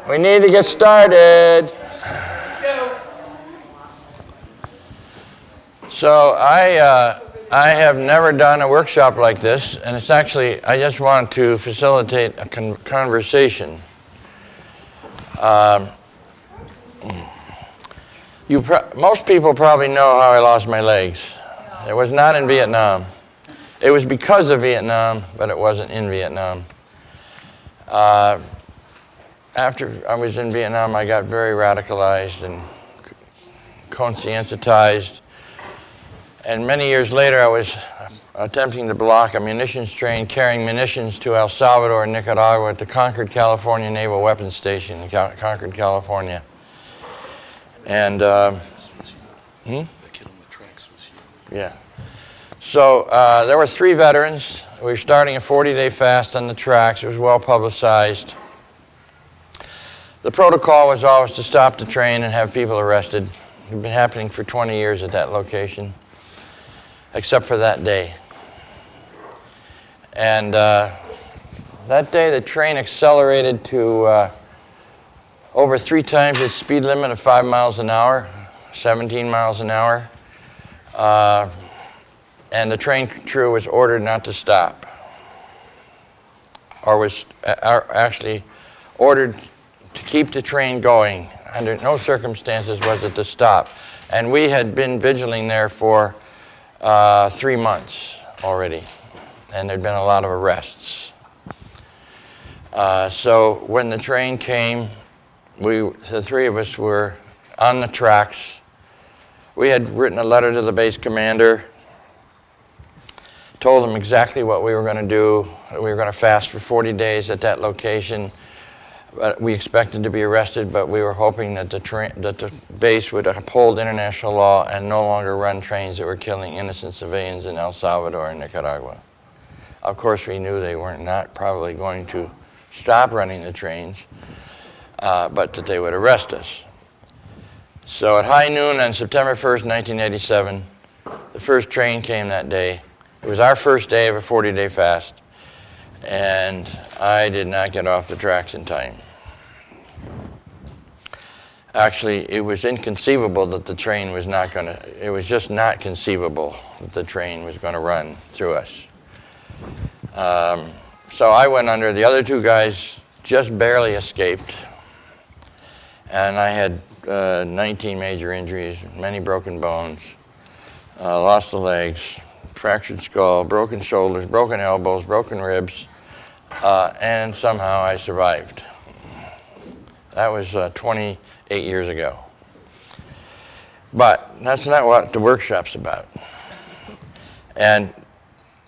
We need to get started. So I have never done a workshop like this, and it's actually, I just want to facilitate a conversation. Most people probably know how I lost my legs. It was not in Vietnam. It was because of Vietnam, but it wasn't in Vietnam. After I was in Vietnam, I got very radicalized and conscientized. And many years later, I was attempting to block a munitions train carrying munitions to El Salvador and Nicaragua at the Concord, California Naval Weapons Station in Concord, California. And The kid on the tracks was you. yeah. So there were 3 veterans. We were starting a 40-day fast on the tracks. It was well publicized. The protocol was always to stop the train and have people arrested. It had been happening for 20 years at that location, except for that day. And that day, the train accelerated to over 3 times its speed limit of 5 miles an hour, 17 miles an hour. And the train crew was ordered not to stop, or was actually ordered to keep the train going. Under no circumstances was it to stop. And we had been vigiling there for 3 months already, and there'd been a lot of arrests. So when the train came, the 3 of us were on the tracks. We had written a letter to the base commander, told him exactly what we were going to do. We were going to fast for 40 days at that location. We expected to be arrested, but we were hoping that the base would uphold international law and no longer run trains that were killing innocent civilians in El Salvador and Nicaragua. Of course, we knew they were not probably going to stop running the trains, but that they would arrest us. So at high noon on September 1st, 1987, the first train came that day. It was our first day of a 40-day fast, and I did not get off the tracks in time. Actually, it was inconceivable that the train was not going to, it was just not conceivable that the train was going to run through us. So I went under. The other 2 guys just barely escaped, and I had 19 major injuries, many broken bones, lost the legs, fractured skull, broken shoulders, broken elbows, broken ribs, and somehow I survived. That was 28 years ago. But that's not what the workshop's about. And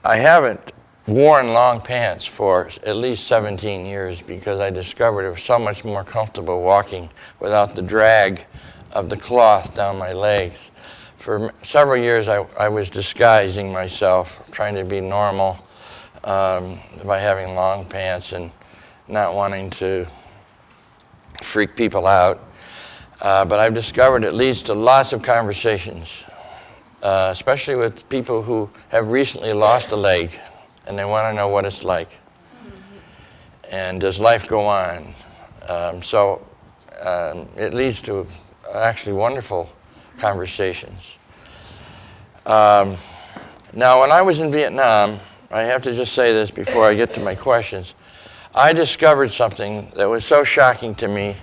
I haven't worn long pants for at least 17 years because I discovered it was so much more comfortable walking without the drag of the cloth down my legs. For several years, I was disguising myself, trying to be normal by having long pants and not wanting to freak people out. But I've discovered it leads to lots of conversations, especially with people who have recently lost a leg and they want to know what it's like. And does life go on? So it leads to actually wonderful conversations. Now, when I was in Vietnam, I have to just say this before I get to my questions, I discovered something that was so shocking to me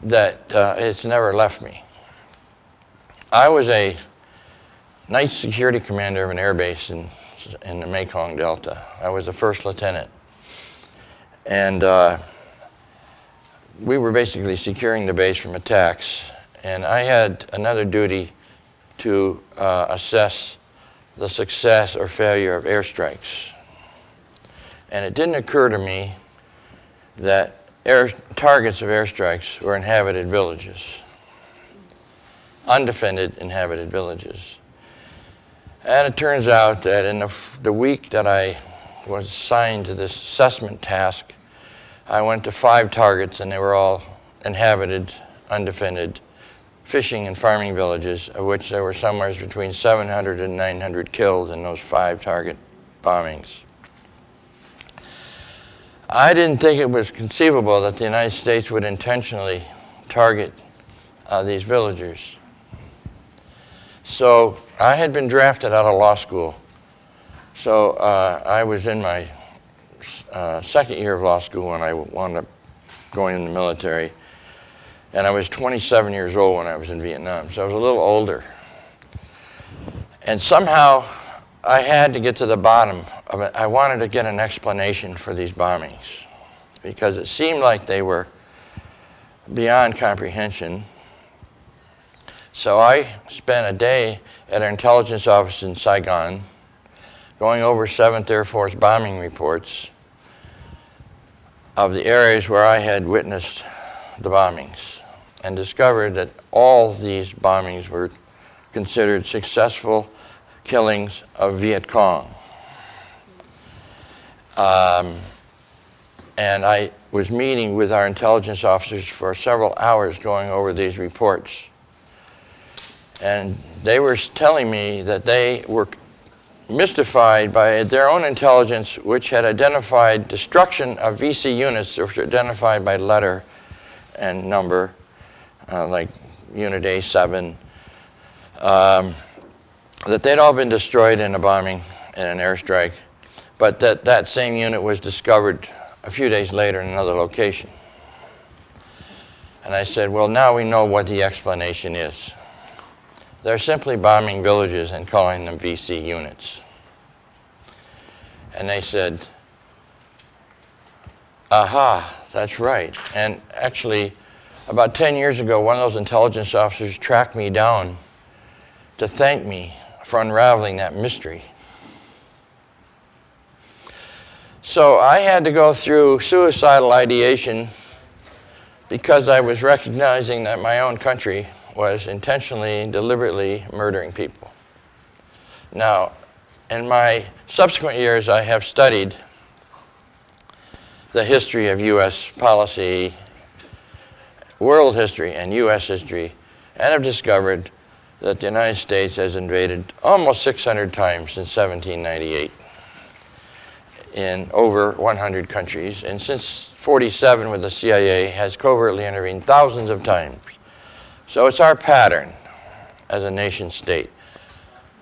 that it's never left me. I was a night security commander of an air base in the Mekong Delta. I was a first lieutenant. And we were basically securing the base from attacks. And I had another duty to assess the success or failure of airstrikes. And it didn't occur to me that targets of airstrikes were inhabited villages, undefended inhabited villages. And it turns out that in the week that I was assigned to this assessment task, I went to 5 targets, and they were all inhabited, undefended, fishing and farming villages, of which there were somewhere between 700 and 900 killed in those 5 target bombings. I didn't think it was conceivable that the United States would intentionally target these villagers. So I had been drafted out of law school. So I was in my second year of law school when I wound up going in the military. And I was 27 years old when I was in Vietnam, so I was a little older. And somehow I had to get to the bottom of it. I wanted to get an explanation for these bombings because it seemed like they were beyond comprehension. So I spent a day at our intelligence office in Saigon going over 7th Air Force bombing reports of the areas where I had witnessed the bombings and discovered that all these bombings were considered successful killings of Viet Cong. And I was meeting with our intelligence officers for several hours going over these reports. And they were telling me that they were mystified by their own intelligence, which had identified destruction of VC units, which were identified by letter and number, like Unit A7, that they'd all been destroyed in a bombing, in an airstrike, but that same unit was discovered a few days later in another location. And I said, well, now we know what the explanation is. They're simply bombing villages and calling them VC units. And they said, aha, that's right. And actually, about 10 years ago, one of those intelligence officers tracked me down to thank me for unraveling that mystery. So I had to go through suicidal ideation because I was recognizing that my own country was intentionally, deliberately murdering people. Now, in my subsequent years, I have studied the history of U.S. policy, world history, and U.S. history, and have discovered that the United States has invaded almost 600 times since 1798 in over 100 countries, and since 47 with the CIA has covertly intervened thousands of times. So it's our pattern as a nation state.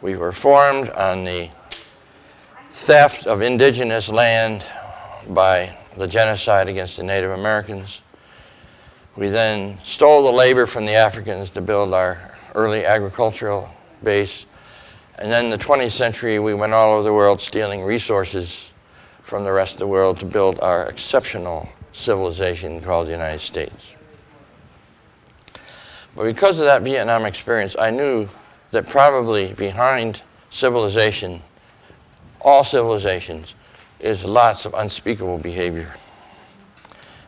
We were formed on the theft of indigenous land by the genocide against the Native Americans. We then stole the labor from the Africans to build our early agricultural base. And then in the 20th century, we went all over the world stealing resources from the rest of the world to build our exceptional civilization called the United States. But because of that Vietnam experience, I knew that probably behind civilization, all civilizations, is lots of unspeakable behavior.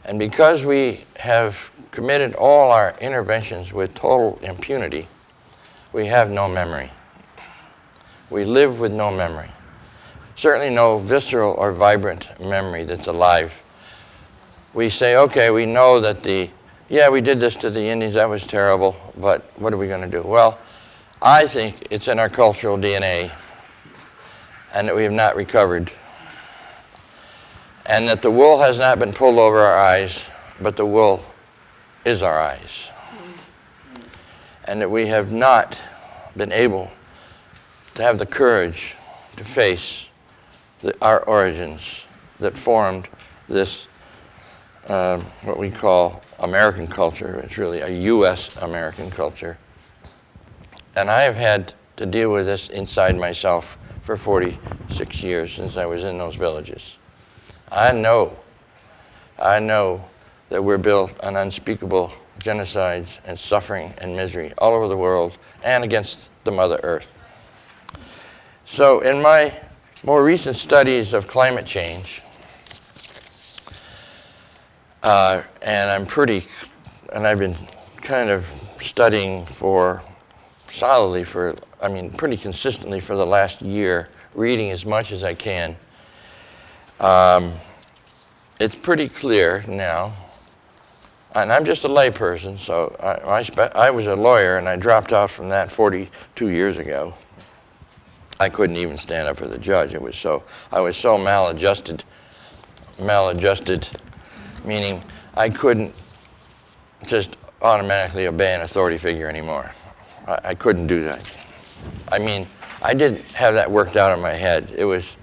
And because we have committed all our interventions with total impunity, we have no memory. We live with no memory. Certainly no visceral or vibrant memory that's alive. We say, okay, we know that yeah, we did this to the Indians, that was terrible, but what are we going to do? Well, I think it's in our cultural DNA and that we have not recovered. And that the wool has not been pulled over our eyes, but the wool is our eyes. And that we have not been able to have the courage to face our origins that formed this, what we call American culture. It's really a U.S. American culture. And I have had to deal with this inside myself for 46 years since I was in those villages. I know that we're built on unspeakable genocides and suffering and misery all over the world and against the Mother Earth. So in my more recent studies of climate change, and I've been kind of studying solidly pretty consistently for the last year, reading as much as I can. It's pretty clear now, and I'm just a layperson, so I was a lawyer and I dropped out from that 42 years ago. I couldn't even stand up for the judge. I was so maladjusted maladjusted, meaning I couldn't just automatically obey an authority figure anymore. I couldn't do that. I mean, I didn't have that worked out in my head. It was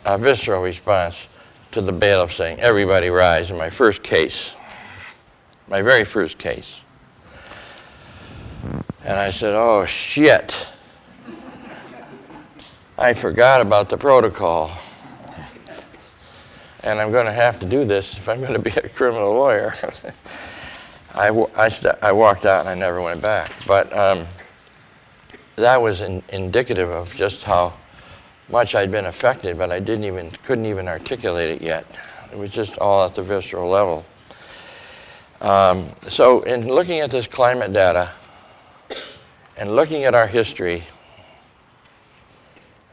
a visceral response to the bailiff saying, "Everybody rise," in my first case, my very first case. And I said, "Oh, shit. I forgot about the protocol. And I'm going to have to do this if I'm going to be a criminal lawyer." I walked out and I never went back. But that was indicative of just how much I'd been affected, but I couldn't even articulate it yet. It was just all at the visceral level. So in looking at this climate data and looking at our history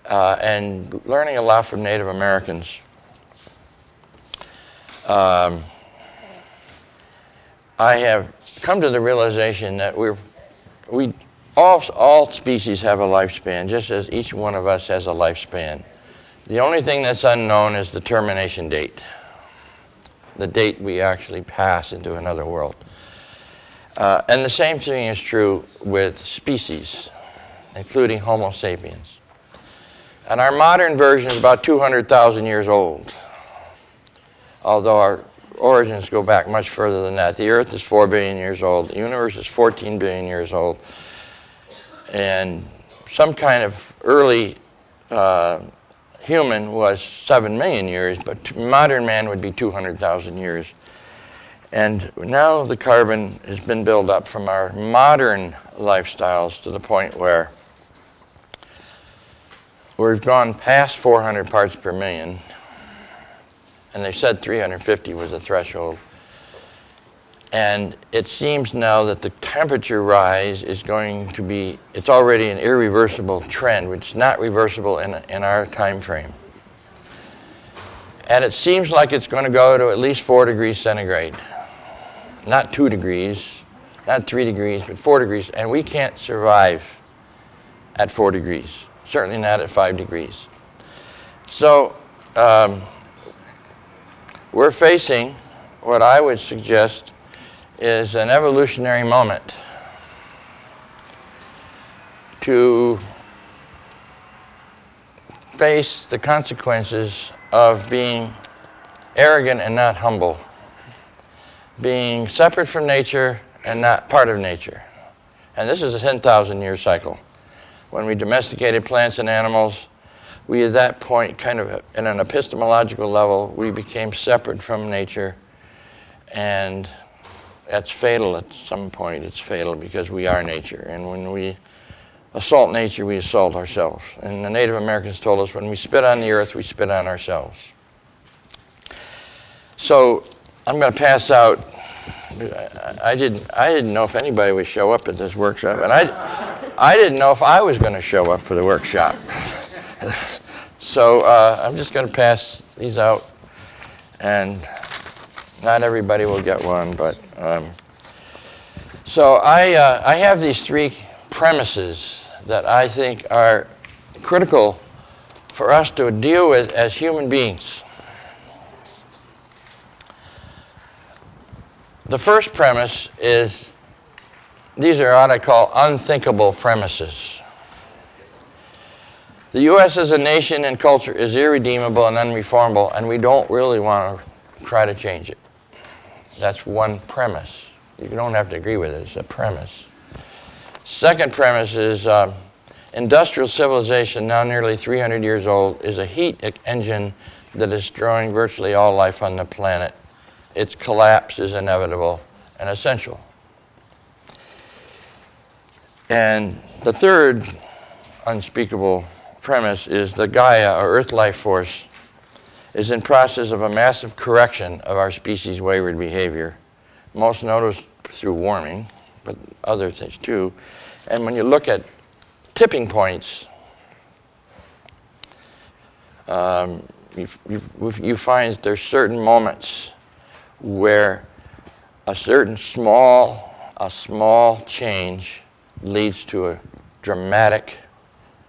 and learning a lot from Native Americans, I have come to the realization that all species have a lifespan, just as each one of us has a lifespan. The only thing that's unknown is the termination date, the date we actually pass into another world. And the same thing is true with species, including Homo sapiens. And our modern version is about 200,000 years old, although our origins go back much further than that. The Earth is 4 billion years old. The universe is 14 billion years old. And some kind of early human was 7 million years, but modern man would be 200,000 years. And now the carbon has been built up from our modern lifestyles to the point where we've gone past 400 parts per million. And they said 350 was the threshold. And it seems now that the temperature rise is going to be, it's already an irreversible trend, which is not reversible in our time frame. And it seems like it's going to go to at least 4 degrees centigrade. Not 2 degrees, not 3 degrees, but 4 degrees. And we can't survive at 4 degrees, certainly not at 5 degrees. So, we're facing what I would suggest is an evolutionary moment to face the consequences of being arrogant and not humble, being separate from nature and not part of nature. And this is a 10,000-year cycle. When we domesticated plants and animals, we at that point, kind of at an epistemological level, we became separate from nature, and that's fatal at some point. It's fatal because we are nature, and when we assault nature, we assault ourselves. And the Native Americans told us, when we spit on the earth, we spit on ourselves. So I'm going to pass out. I didn't know if anybody would show up at this workshop, and I didn't know if I was going to show up for the workshop. So I'm just going to pass these out, and not everybody will get one, but so I have these 3 premises that I think are critical for us to deal with as human beings. The first premise is, these are what I call unthinkable premises. The U.S. as a nation and culture is irredeemable and unreformable, and we don't really want to try to change it. That's one premise. You don't have to agree with it. It's a premise. Second premise is industrial civilization, now nearly 300 years old, is a heat engine that is destroying virtually all life on the planet. Its collapse is inevitable and essential. And the third unspeakable premise is the Gaia, or Earth life force, is in process of a massive correction of our species' wayward behavior, most noticed through warming, but other things too. And when you look at tipping points, you find there's certain moments where a certain small change leads to a dramatic,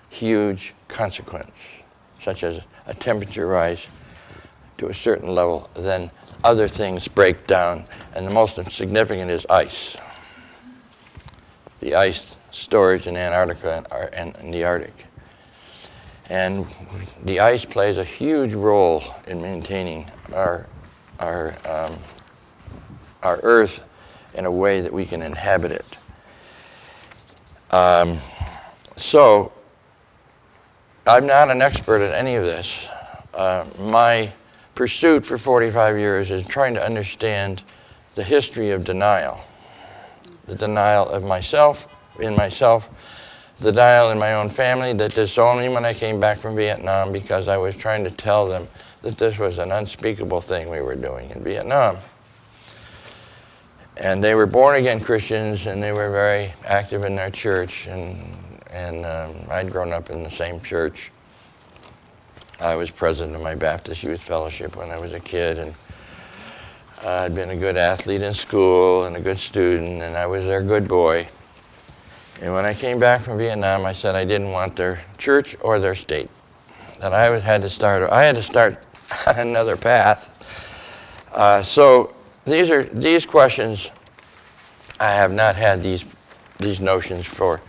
huge consequence, such as a temperature rise to a certain level, then other things break down, and the most significant is ice. The ice storage in Antarctica and in the Arctic. And the ice plays a huge role in maintaining our Earth in a way that we can inhabit it. So I'm not an expert at any of this. My pursuit for 45 years is trying to understand the history of denial. The denial of myself, in myself, the denial in my own family that disowned me when I came back from Vietnam because I was trying to tell them that this was an unspeakable thing we were doing in Vietnam. And they were born-again Christians, and they were very active in their church, and I'd grown up in the same church. I was president of my Baptist Youth Fellowship when I was a kid, and I'd been a good athlete in school and a good student, and I was their good boy. And when I came back from Vietnam, I said I didn't want their church or their state. That I had to start on another path. So these questions, I have not had these notions for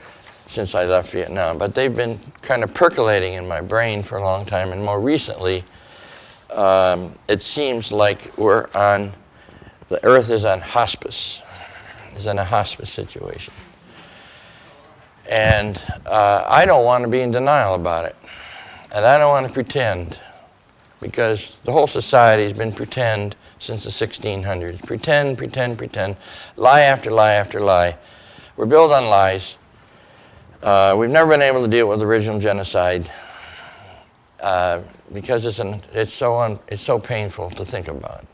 since I left Vietnam, but they've been kind of percolating in my brain for a long time, and more recently, it seems like the Earth is on hospice, is in a hospice situation. And I don't want to be in denial about it. And I don't want to pretend, because the whole society has been pretend since the 1600s. Pretend, pretend, pretend, lie after lie after lie. We're built on lies. We've never been able to deal with original genocide because it's so painful to think about.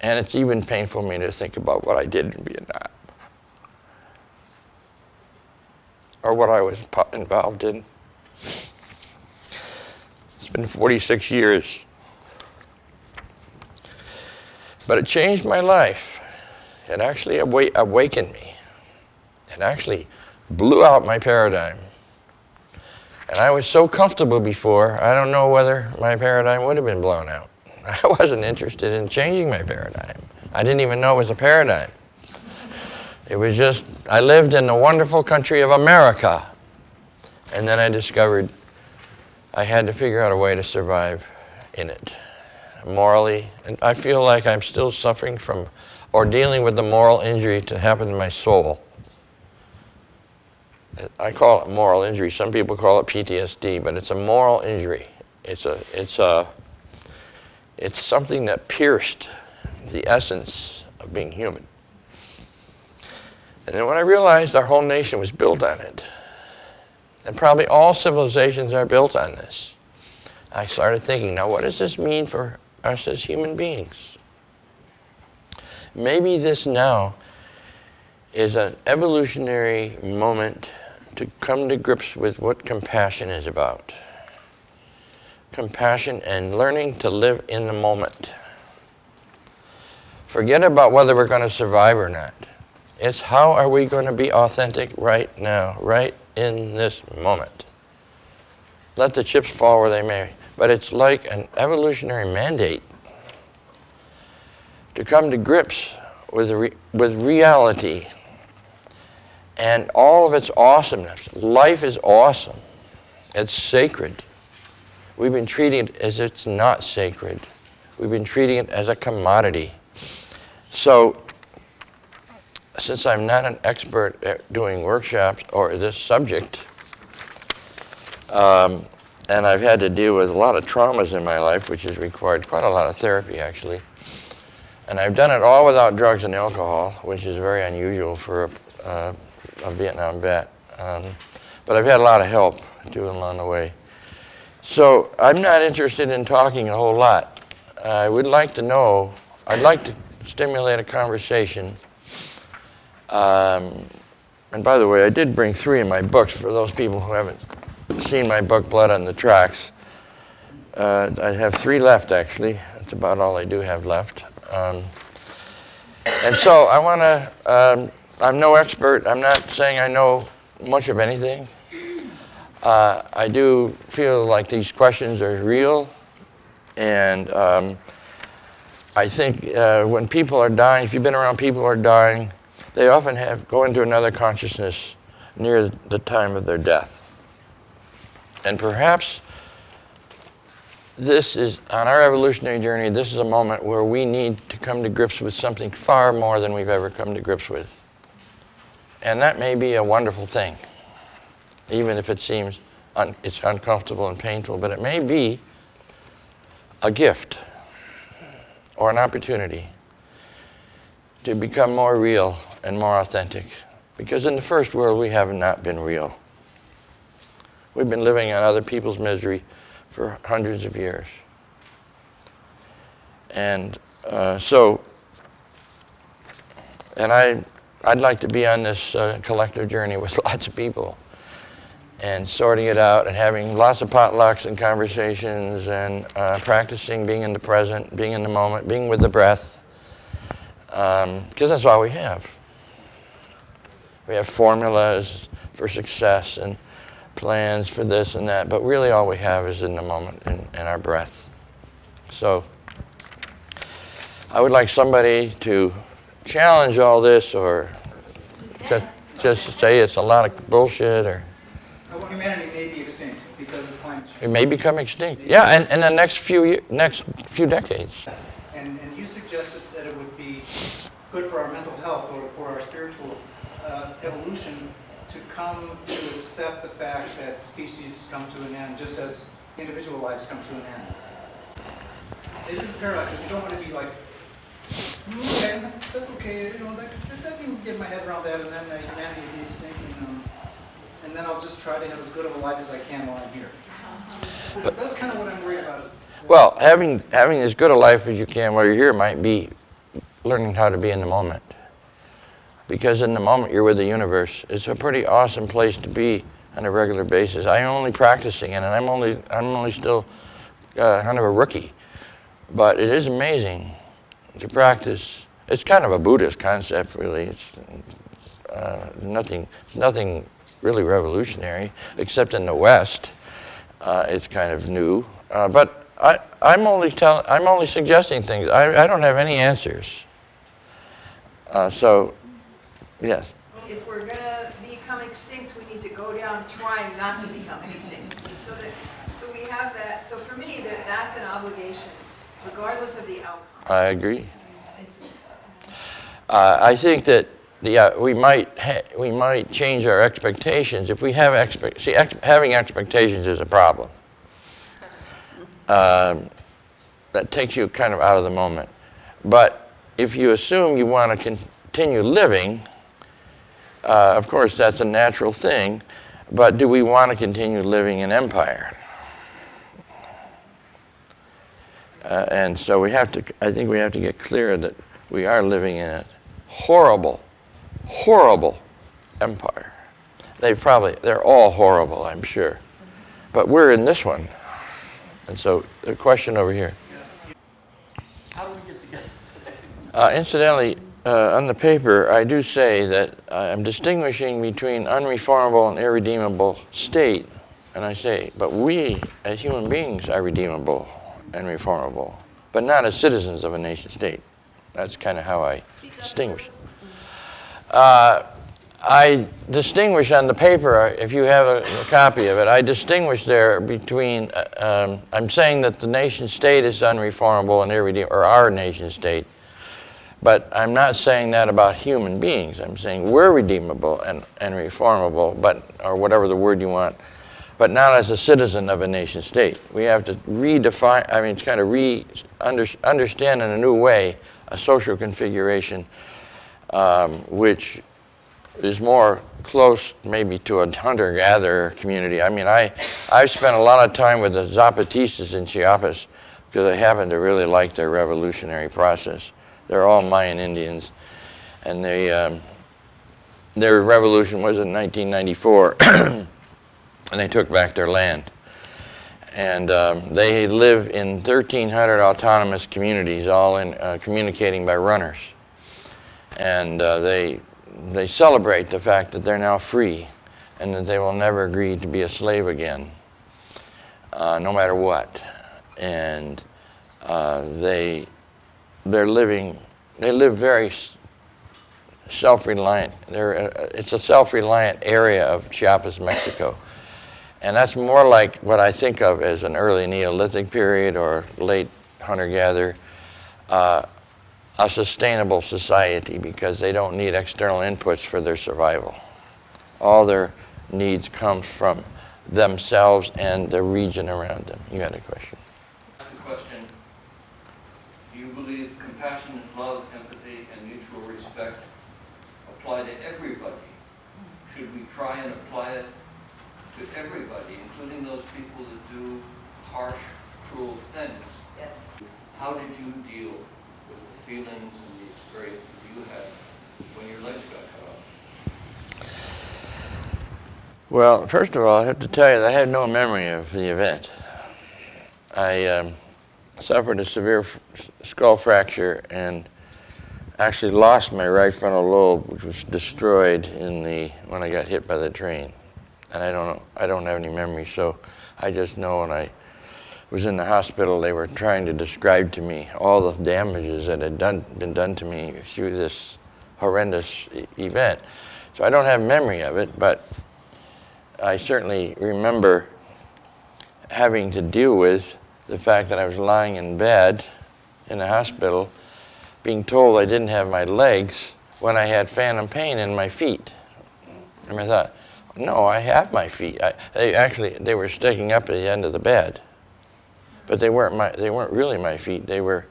And it's even painful for me to think about what I did in Vietnam, or what I was involved in. It's been 46 years. But it changed my life. It actually awakened me. It actually blew out my paradigm. And I was so comfortable before, I don't know whether my paradigm would have been blown out. I wasn't interested in changing my paradigm. I didn't even know it was a paradigm. It was just, I lived in the wonderful country of America. And then I discovered I had to figure out a way to survive in it, morally. And I feel like I'm still suffering from, or dealing with the moral injury to happen to my soul. I call it moral injury. Some people call it PTSD, but it's a moral injury. It's something that pierced the essence of being human. And then when I realized our whole nation was built on it, and probably all civilizations are built on this, I started thinking, now what does this mean for us as human beings? Maybe this now is an evolutionary moment to come to grips with what compassion is about. Compassion and learning to live in the moment. Forget about whether we're going to survive or not. It's how are we going to be authentic right now, right in this moment. Let the chips fall where they may. But it's like an evolutionary mandate to come to grips with reality and all of its awesomeness. Life is awesome. It's sacred. We've been treating it as it's not sacred. We've been treating it as a commodity. So, since I'm not an expert at doing workshops or this subject, and I've had to deal with a lot of traumas in my life, which has required quite a lot of therapy, actually. And I've done it all without drugs and alcohol, which is very unusual for a Vietnam vet. But I've had a lot of help too along the way. So I'm not interested in talking a whole lot. I would like to know, I'd like to stimulate a conversation. And by the way, I did bring 3 of my books for those people who haven't seen my book, Blood on the Tracks. I have 3 left, actually. That's about all I do have left. And so I want to, I'm no expert. I'm not saying I know much of anything. I do feel like these questions are real, And I think when people are dying, if you've been around people who are dying, they often go into another consciousness near the time of their death. And perhaps this is, on our evolutionary journey, this is a moment where we need to come to grips with something far more than we've ever come to grips with. And that may be a wonderful thing, even if it seems it's uncomfortable and painful, but it may be a gift or an opportunity to become more real and more authentic. Because in the first world, we have not been real. We've been living on other people's misery for hundreds of years. And I'd like to be on this collective journey with lots of people and sorting it out and having lots of potlucks and conversations and practicing being in the present, being in the moment, being with the breath, because that's all we have. We have formulas for success and plans for this and that, but really all we have is in the moment and our breath. So I would like somebody to challenge all this, or just say it's a lot of bullshit, or humanity may be extinct because of climate change. it may become extinct. Yeah, and in the next few decades. And you suggested that it would be good for our mental health or for our spiritual evolution to come to accept the fact that species come to an end, just as individual lives come to an end. It is a paradox. If you don't want to be like, okay, that's okay, you know, I can get my head around that, and then humanity will be extinct, and then I'll just try to have as good of a life as I can while I'm here. That's kind of what I'm worried about. Well, having as good a life as you can while you're here might be learning how to be in the moment. Because in the moment you're with the universe. It's a pretty awesome place to be on a regular basis. I'm only practicing it, and I'm only still kind of a rookie. But it is amazing to practice. It's kind of a Buddhist concept, really. It's nothing really revolutionary, except in the West. It's kind of new. But I'm only suggesting things. I don't have any answers. So, yes. If we're going to become extinct, we need to go down trying not to become extinct. So we have that. So for me, that's an obligation, regardless of the outcome. I agree. I think that we might change our expectations if we have having expectations is a problem. That takes you kind of out of the moment. But if you assume you want to continue living, of course that's a natural thing. But do we want to continue living in empire? And so I think we have to get clear that we are living in a horrible, horrible empire. They're all horrible, I'm sure. But we're in this one. And so the question over here. How do we get together? Incidentally, on the paper, I do say that I'm distinguishing between unreformable and irredeemable state. And I say, but we as human beings are redeemable and reformable, but not as citizens of a nation state. That's kind of how I distinguish. I distinguish on the paper, if you have a copy of it, I distinguish there between, I'm saying that the nation state is unreformable and irredeemable, or our nation state, but I'm not saying that about human beings. I'm saying we're redeemable and reformable, or whatever the word you want, but not as a citizen of a nation state. We have to redefine, kind of understand in a new way a social configuration which is more close maybe to a hunter-gatherer community. I've spent a lot of time with the Zapatistas in Chiapas because I happen to really like their revolutionary process. They're all Mayan Indians, and their revolution was in 1994, and they took back their land. And they live in 1,300 autonomous communities, all communicating by runners. And they celebrate the fact that they're now free and that they will never agree to be a slave again, no matter what. And They live very self-reliant. It's a self-reliant area of Chiapas, Mexico. And that's more like what I think of as an early Neolithic period or late hunter-gatherer, a sustainable society, because they don't need external inputs for their survival. All their needs come from themselves and the region around them. You had a question? The question, do you believe compassion, love, empathy, and mutual respect apply to everybody? Should we try and apply it to everybody, including those people that do harsh, cruel things? Yes. How did you deal with the feelings and the experience that you had when your legs got cut off? Well, first of all, I have to tell you that I had no memory of the event. I suffered a severe skull fracture and actually lost my right frontal lobe, which was destroyed when I got hit by the train. And I don't have any memory, so I just know when I was in the hospital, they were trying to describe to me all the damages that had been done to me through this horrendous event. So I don't have memory of it, but I certainly remember having to deal with the fact that I was lying in bed in the hospital, being told I didn't have my legs when I had phantom pain in my feet. And I thought, no, I have my feet. They were sticking up at the end of the bed, but they weren't really my feet. They were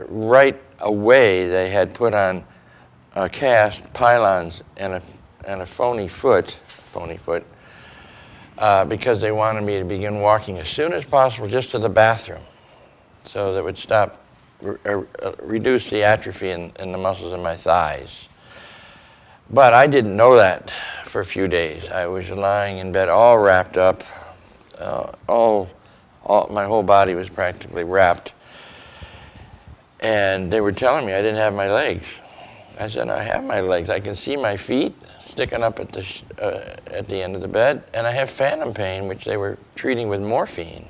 right away. They had put on cast pylons and a phony foot, because they wanted me to begin walking as soon as possible just to the bathroom, so that would stop, reduce the atrophy in the muscles in my thighs. But I didn't know that for a few days. I was lying in bed all wrapped up. My whole body was practically wrapped. And they were telling me I didn't have my legs. I said, I have my legs. I can see my feet sticking up at the end of the bed, and I have phantom pain, which they were treating with morphine.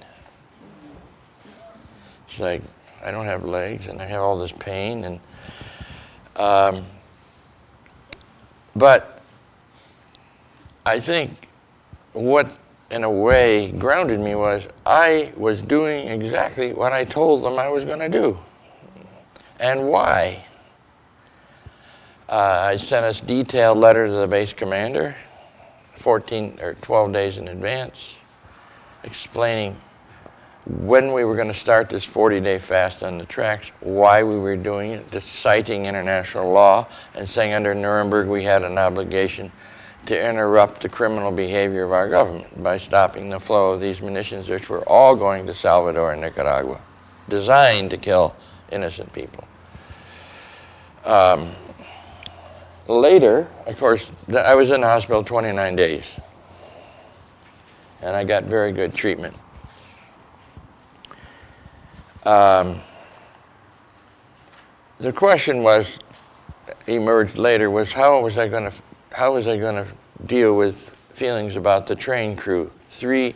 It's like, I don't have legs, and I have all this pain, and but I think what, in a way, grounded me was I was doing exactly what I told them I was going to do. And why? I sent us detailed letters to the base commander 14 or 12 days in advance, explaining when we were going to start this 40-day fast on the tracks, why we were doing it, just citing international law and saying under Nuremberg we had an obligation to interrupt the criminal behavior of our government by stopping the flow of these munitions, which were all going to Salvador and Nicaragua, designed to kill innocent people. Later, of course, I was in the hospital 29 days, and I got very good treatment. The question emerged later was how was I going to deal with feelings about the train crew, 3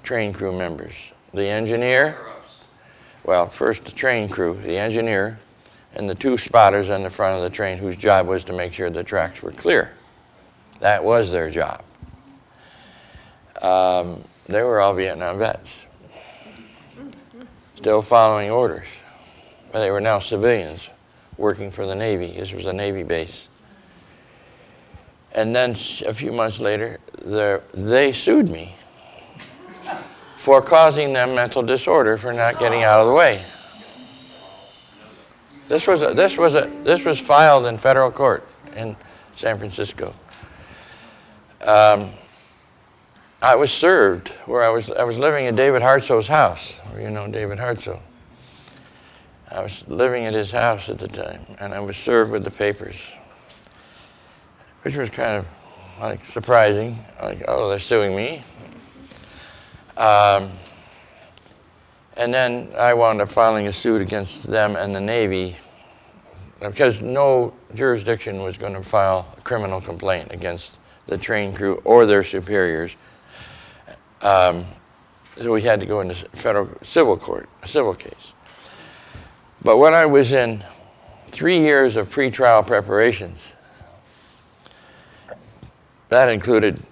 train crew members, the engineer, well, first the train crew, the engineer, and the 2 spotters on the front of the train whose job was to make sure the tracks were clear. That was their job. They were all Vietnam vets, still following orders. They were now civilians working for the Navy. This was a Navy base. And then a few months later, they sued me for causing them mental disorder for not getting out of the way. This was filed in federal court in San Francisco. I was served where I was living at David Hartso's house. You know David Hartso. I was living at his house at the time, and I was served with the papers, which was kind of like surprising. Like, oh, they're suing me. And then I wound up filing a suit against them and the Navy because no jurisdiction was going to file a criminal complaint against the train crew or their superiors. So we had to go into federal civil court, a civil case. But when I was in 3 years of pretrial preparations, that included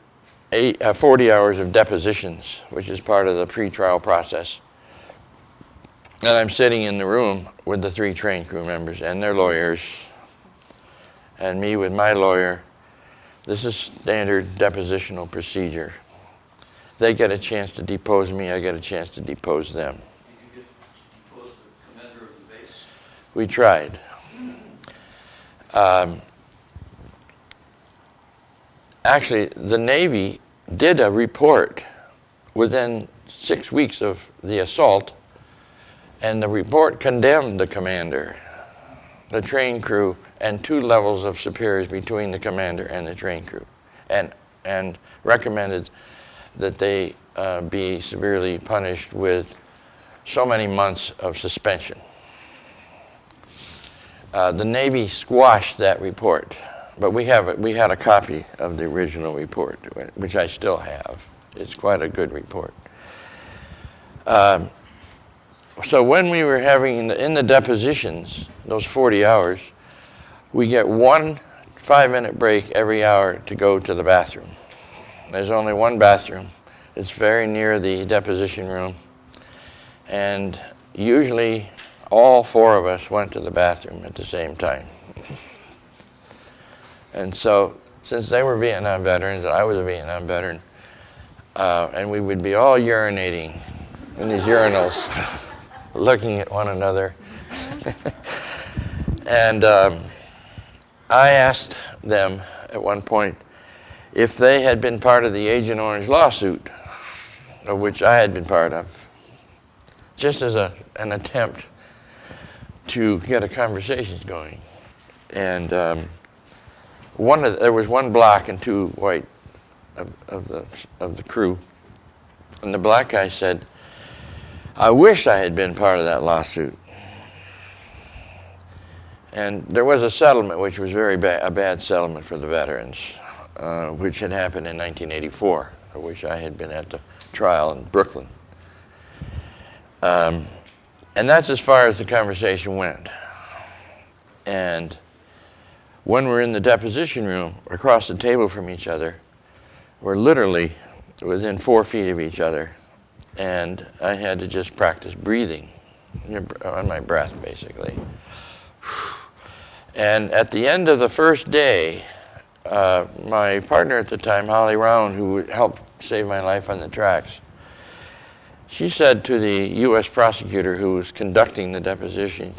40 hours of depositions, which is part of the pretrial process. And I'm sitting in the room with the 3 train crew members and their lawyers, and me with my lawyer. This is standard depositional procedure. They get a chance to depose me, I get a chance to depose them. Did you get to depose the commander of the base? We tried. Actually, the Navy did a report within 6 weeks of the assault, and the report condemned the commander, the train crew, and 2 levels of superiors between the commander and the train crew, and recommended that they be severely punished with so many months of suspension. The Navy squashed that report, but we had a copy of the original report, which I still have. It's quite a good report. So when we were having in the depositions, those 40 hours, we get 1 5-minute break every hour to go to the bathroom. There's only 1 bathroom. It's very near the deposition room. And usually all 4 of us went to the bathroom at the same time. And so since they were Vietnam veterans and I was a Vietnam veteran, and we would be all urinating in these urinals, looking at one another. And I asked them at one point if they had been part of the Agent Orange lawsuit, of which I had been part of, just as an attempt to get a conversation going. And there was 1 black and 2 white of the crew. And the black guy said, "I wish I had been part of that lawsuit." And there was a settlement which was a bad settlement for the veterans, which had happened in 1984, for which I had been at the trial in Brooklyn. And that's as far as the conversation went. And when we're in the deposition room, across the table from each other, we're literally within 4 feet of each other. And I had to just practice breathing on my breath, basically. And at the end of the first day, my partner at the time, Holly Round, who helped save my life on the tracks, she said to the U.S. prosecutor who was conducting the deposition,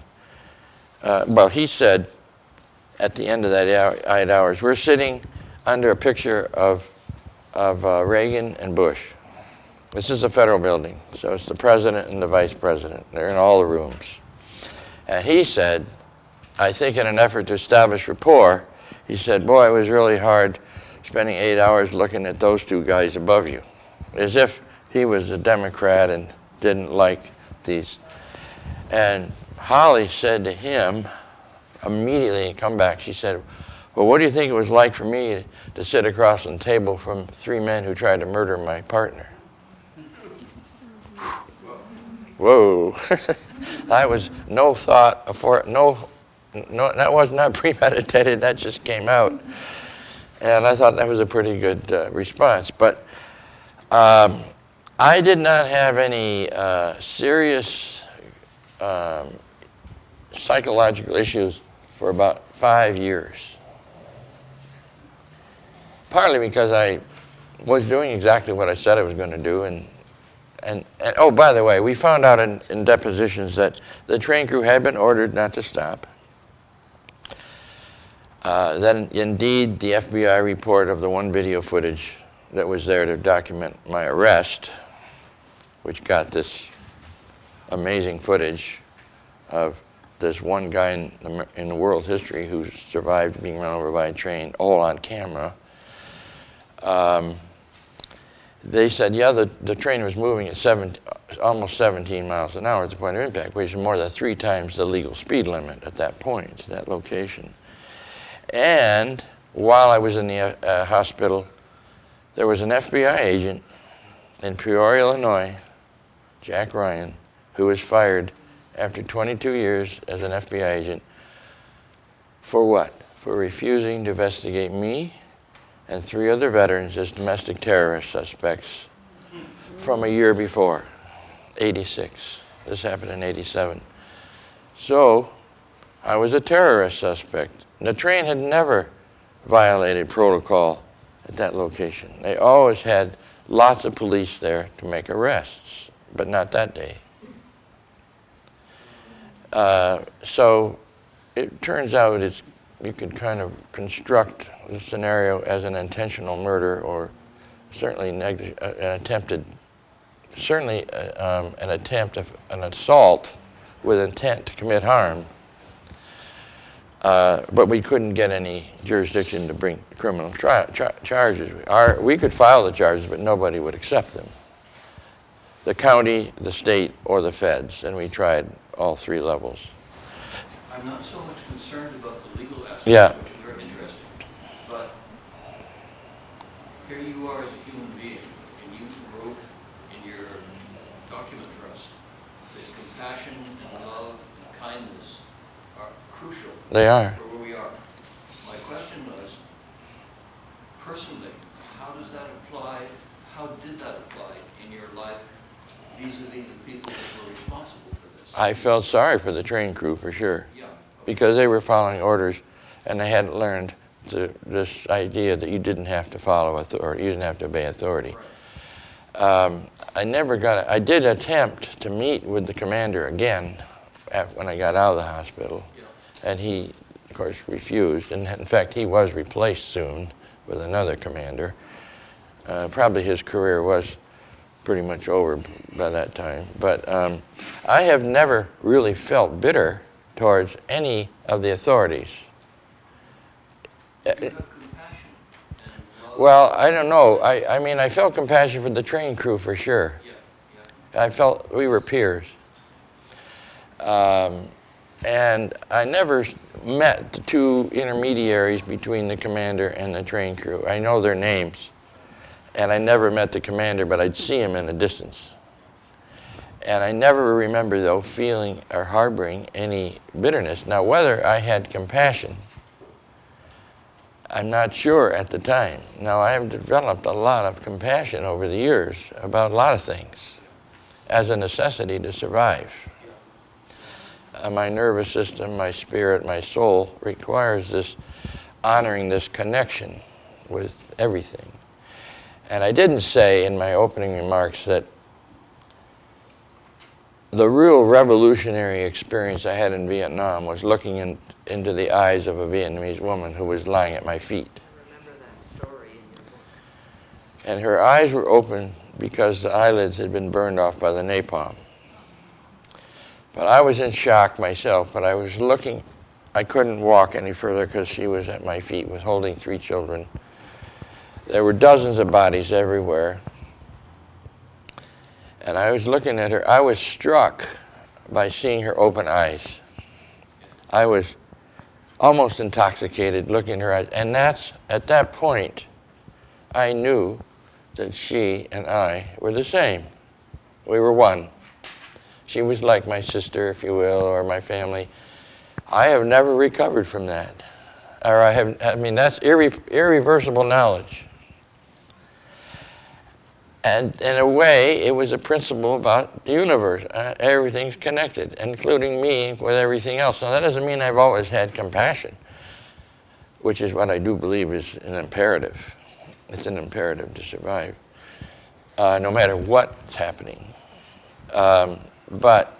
he said at the end of that 8 hours, we're sitting under a picture of Reagan and Bush. This is a federal building, so it's the president and the vice president. They're in all the rooms. And he said, I think in an effort to establish rapport, he said, "Boy, it was really hard spending 8 hours looking at those 2 guys above you," as if he was a Democrat and didn't like these. And Holly said to him, immediately come back, she said, "Well, what do you think it was like for me to sit across the table from 3 men who tried to murder my partner?" Whoa. That was no thought, that was not premeditated, that just came out. And I thought that was a pretty good response. But I did not have any serious psychological issues for about 5 years. Partly because I was doing exactly what I said I was going to do. And oh, by the way, we found out in depositions that the train crew had been ordered not to stop. Then indeed the FBI report of the 1 video footage that was there to document my arrest, which got this amazing footage of this 1 guy in the world history who survived being run over by a train, all on camera. They said, yeah, the train was moving at almost 17 miles an hour at the point of impact, which is more than 3 times the legal speed limit at that point, that location. And while I was in the hospital, there was an FBI agent in Peoria, Illinois, Jack Ryan, who was fired after 22 years as an FBI agent for what? For refusing to investigate me and 3 other veterans as domestic terrorist suspects from a year before, 86. This happened in 87. So I was a terrorist suspect. The train had never violated protocol at that location. They always had lots of police there to make arrests, but not that day. So it turns out you could kind of construct the scenario as an intentional murder, or certainly an attempt of an assault with intent to commit harm. But we couldn't get any jurisdiction to bring criminal charges. We could file the charges, but nobody would accept them. The county, the state, or the feds, and we tried all 3 levels. I'm not so much concerned about the legal aspect, Yeah. which is very interesting, but here you are as a human being, and you wrote in your document for us that compassion and love and kindness are crucial They are. for where we are. My question was, personally, how does that apply, how did that apply in your life vis-a-vis the people that were responsible for this? I felt sorry for the train crew for sure, Yeah. because they were following orders and they hadn't learned this idea that you didn't have to follow authority, you didn't have to obey authority. Right. I did attempt to meet with the commander again when I got out of the hospital, Yeah. and he, of course, refused. And in fact, he was replaced soon with another commander. Probably his career was pretty much over by that time. But I have never really felt bitter towards any of the authorities. You have compassion and love. Well, I don't know. I mean, I felt compassion for the train crew for sure. Yeah, yeah. I felt we were peers. And I never met the 2 intermediaries between the commander and the train crew. I know their names. And I never met the commander, but I'd see him in the distance. And I never remember, though, feeling or harboring any bitterness. Now, whether I had compassion, I'm not sure at the time. Now, I have developed a lot of compassion over the years about a lot of things as a necessity to survive. My nervous system, my spirit, my soul requires this, honoring this connection with everything. And I didn't say in my opening remarks that the real revolutionary experience I had in Vietnam was looking into the eyes of a Vietnamese woman who was lying at my feet. I remember that story in your book. And her eyes were open because the eyelids had been burned off by the napalm. But I was in shock myself, but I was looking. I couldn't walk any further because she was at my feet with holding 3 children. There were dozens of bodies everywhere. And I was looking at her. I was struck by seeing her open eyes. I was almost intoxicated looking in her eyes. And at that point, I knew that she and I were the same. We were one. She was like my sister, if you will, or my family. I have never recovered from that. I mean, that's irreversible knowledge. And in a way, it was a principle about the universe. Everything's connected, including me with everything else. Now, that doesn't mean I've always had compassion, which is what I do believe is an imperative. It's an imperative to survive, no matter what's happening. But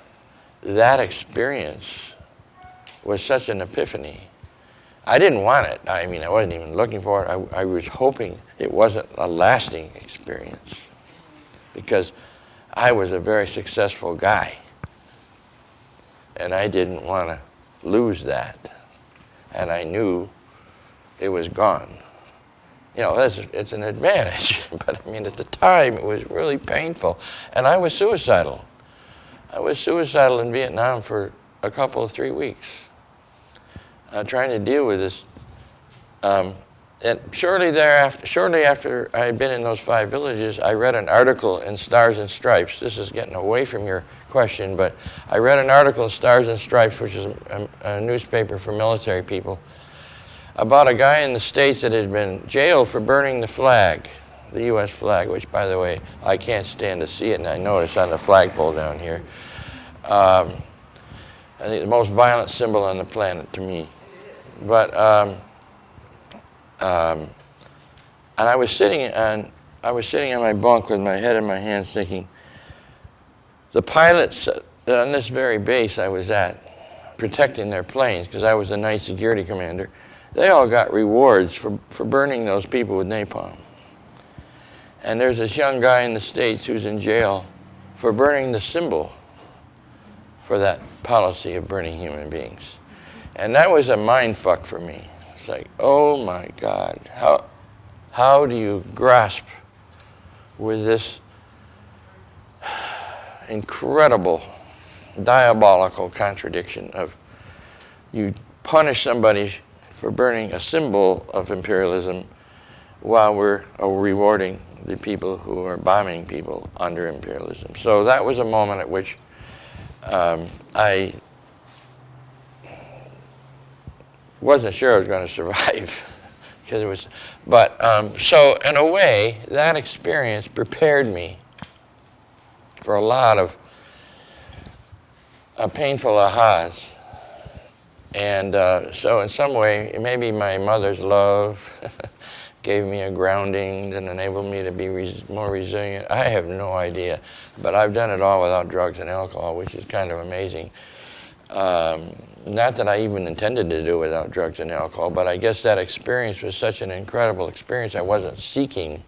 that experience was such an epiphany. I didn't want it. I mean, I wasn't even looking for it. I was hoping it wasn't a lasting experience, because I was a very successful guy, and I didn't want to lose that. And I knew it was gone. You know, it's an advantage, but I mean, at the time, it was really painful. And I was suicidal. I was suicidal in Vietnam for a couple of 3 weeks, trying to deal with this And shortly after I had been in those 5 villages, I read an article in Stars and Stripes. This is getting away from your question, but I read an article in Stars and Stripes, which is a newspaper for military people, about a guy in the States that had been jailed for burning the flag, the U.S. flag, which, by the way, I can't stand to see it, and I notice on the flagpole down here. I think the most violent symbol on the planet to me. But and I was sitting on my bunk with my head in my hands, thinking, the pilots on this very base I was at, protecting their planes, because I was the night security commander, they all got rewards for burning those people with napalm. And there's this young guy in the States who's in jail for burning the symbol for that policy of burning human beings. And that was a mind fuck for me. It's like, oh my God, how do you grasp with this incredible, diabolical contradiction of you punish somebody for burning a symbol of imperialism while we're rewarding the people who are bombing people under imperialism. So that was a moment at which I wasn't sure I was going to survive. Because it was, but so in a way, that experience prepared me for a lot of painful ahas. And so in some way, maybe my mother's love gave me a grounding that enabled me to be more resilient. I have no idea, but I've done it all without drugs and alcohol, which is kind of amazing. Not that I even intended to do without drugs and alcohol, but I guess that experience was such an incredible experience. I wasn't seeking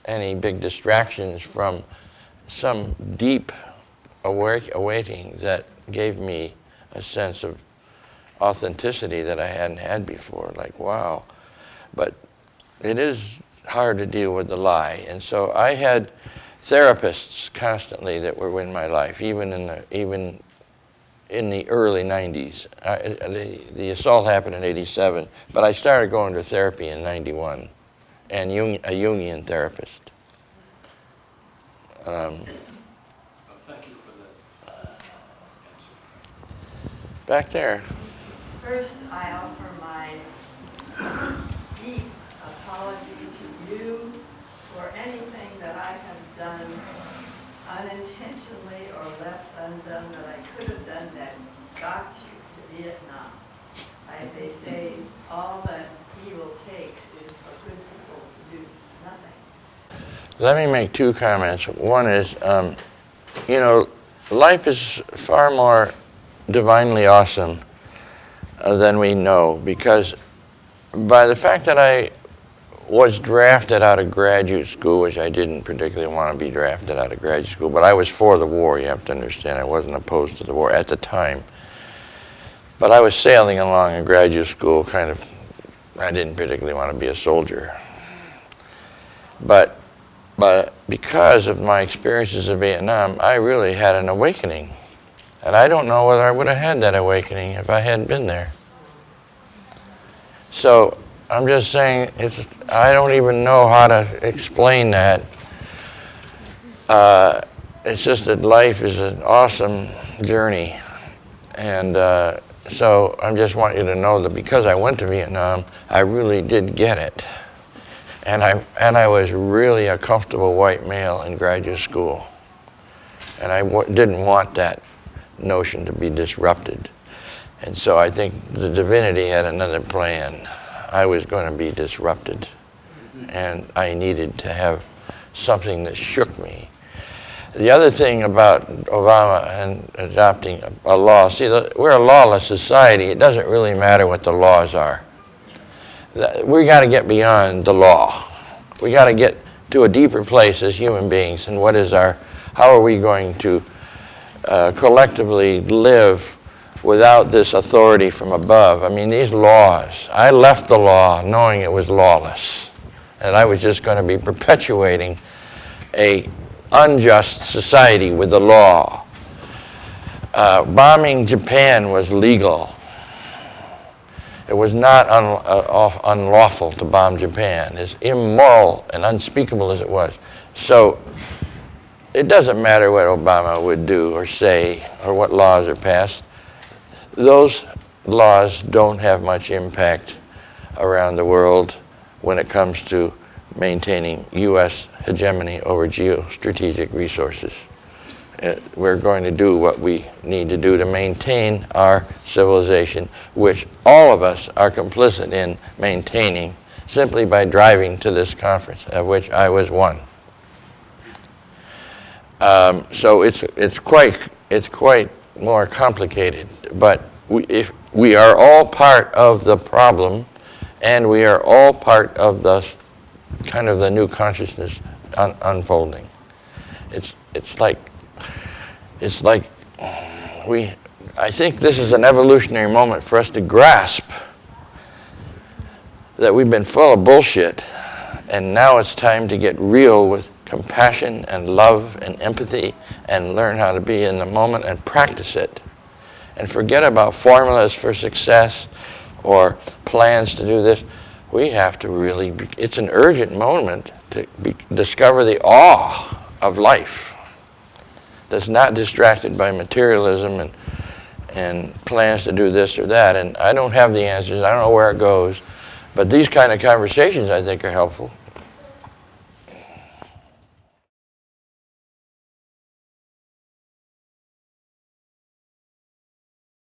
any big distractions from some deep awaiting that gave me a sense of authenticity that I hadn't had before. Like, wow. But it is hard to deal with the lie. And so I had therapists constantly that were in my life, even in the early 90s. The assault happened in 87, but I started going to therapy in 91, and a Jungian therapist. Thank you for that answer. Back there. First, I offer my deep apology to you for anything that I have done unintentionally or left undone that I could have done that got you to Vietnam. They say all that evil takes is for good people to do nothing. Let me make 2 comments. One is, life is far more divinely awesome than we know, because by the fact that I was drafted out of graduate school, which I didn't particularly want to be drafted out of graduate school, but I was for the war, you have to understand. I wasn't opposed to the war at the time. But I was sailing along in graduate school, I didn't particularly want to be a soldier. But because of my experiences in Vietnam, I really had an awakening. And I don't know whether I would have had that awakening if I hadn't been there. So I'm just saying, I don't even know how to explain that. It's just that life is an awesome journey. And so I just want you to know that because I went to Vietnam, I really did get it. And I was really a comfortable white male in graduate school. And I didn't want that notion to be disrupted. And so I think the divinity had another plan. I was going to be disrupted. And I needed to have something that shook me. The other thing about Obama and adopting a law, see, we're a lawless society. It doesn't really matter what the laws are. We got to get beyond the law. We got to get to a deeper place as human beings. And how are we going to collectively live without this authority from above? I mean, these laws, I left the law knowing it was lawless. And I was just going to be perpetuating a unjust society with the law. Bombing Japan was legal. It was not unlawful to bomb Japan, as immoral and unspeakable as it was. So it doesn't matter what Obama would do or say or what laws are passed. Those laws don't have much impact around the world when it comes to maintaining U.S. hegemony over geostrategic resources. We're going to do what we need to do to maintain our civilization, which all of us are complicit in maintaining simply by driving to this conference, of which I was one. So it's quite more complicated, but if we are all part of the problem, and we are all part of the kind of the new consciousness unfolding. It's like I think this is an evolutionary moment for us to grasp that we've been full of bullshit, and now it's time to get real with compassion and love and empathy and learn how to be in the moment and practice it. And forget about formulas for success or plans to do this. We have to really, it's an urgent moment to discover the awe of life that's not distracted by materialism and plans to do this or that. And I don't have the answers. I don't know where it goes. But these kind of conversations, I think, are helpful.